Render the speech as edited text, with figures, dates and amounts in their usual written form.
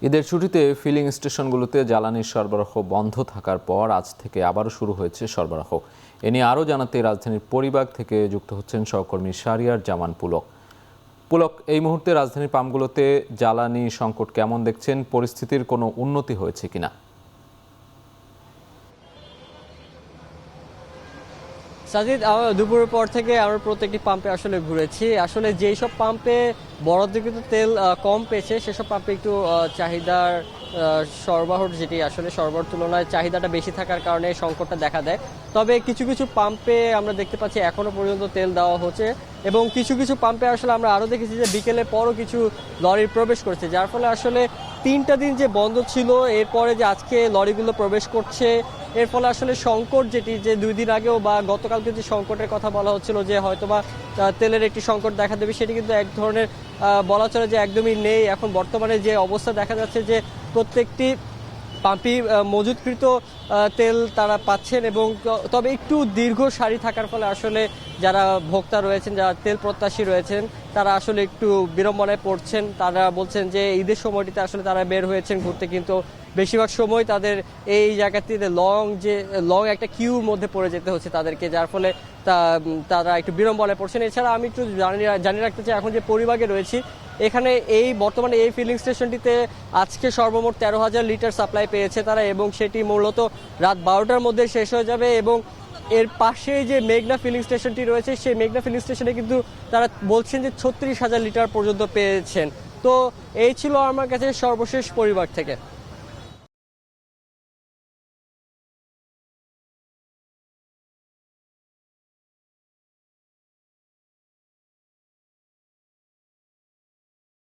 ঈদের ছুটিতে ফিলিং স্টেশনগুলোতে জ্বালানির সরবরাহ বন্ধ থাকার পর আজ থেকে আবারও শুরু হয়েছে সরবরাহ। এ নিয়ে আরও জানাতে রাজধানীর পরিবাগ থেকে যুক্ত হচ্ছেন সহকর্মী শাহরিয়ার জামান পুলক। পুলক, এই মুহূর্তে রাজধানীর পাম্পগুলোতে জ্বালানি সংকট কেমন দেখছেন? পরিস্থিতির কোনো উন্নতি হয়েছে কিনা? সাজিদ, দুপুরের পর থেকে আমরা প্রত্যেকটি পাম্পে আসলে ঘুরেছি। আসলে যেই সব পাম্পে বরাদ্দকৃত তেল কম পেয়েছে সেসব পাম্পে একটু চাহিদার সরবরাহ যেটি আসলে সরবরাহের তুলনায় চাহিদাটা বেশি থাকার কারণে সংকটটা দেখা দেয়। তবে কিছু কিছু পাম্পে আমরা দেখতে পাচ্ছি এখনো পর্যন্ত তেল দেওয়া হচ্ছে, এবং কিছু কিছু পাম্পে আসলে আমরা আরও দেখেছি যে বিকেলের পরও কিছু লরি প্রবেশ করছে, যার ফলে আসলে 3টা দিন যে বন্ধ ছিল এরপরে যে আজকে লরিগুলো প্রবেশ করছে, এর ফলে আসলে সংকট যেটি যে 2 দিন আগেও বা গতকালকে যে সংকটের কথা বলা হচ্ছিল যে হয়তোবা তেলের একটি সংকট দেখা দেবে, সেটি কিন্তু এক ধরনের বলা চলে যে একদমই নেই। এখন বর্তমানে যে অবস্থা দেখা যাচ্ছে যে প্রত্যেকটি পাম্পই মজুতকৃত তেল তারা পাচ্ছেন, এবং তবে একটু দীর্ঘ সারি থাকার ফলে আসলে যারা ভোক্তা রয়েছেন, যারা তেল প্রত্যাশী রয়েছেন, তারা আসলে একটু বিড়ম্বনায় পড়ছেন। তারা বলছেন যে ঈদের সময়টিতে আসলে তারা বের হয়েছেন ঘুরতে, কিন্তু বেশিরভাগ সময় তাদের এই জায়গাটিতে লং একটা কিউর মধ্যে পড়ে যেতে হচ্ছে তাদেরকে, যার ফলে তারা একটু বিড়ম্বনায় পড়ছেন। এছাড়া আমি একটু জানিয়ে রাখতে চাই, এখন যে পরিবাগে রয়েছি এখানে বর্তমানে এই ফিলিং স্টেশনটিতে আজকে সর্বমোট 13,000 লিটার সাপ্লাই পেয়েছে তারা, এবং সেটি মূলত রাত 12টার মধ্যে শেষ হয়ে যাবে। এবং এর পাশেই যে মেঘনা ফিলিং স্টেশনটি রয়েছে সেই মেঘনা ফিলিং স্টেশনে কিন্তু তারা বলছেন যে 36,000 লিটার পর্যন্ত পেয়েছেন। তো এই ছিল আমার কাছে সর্বশেষ পরিবার থেকে।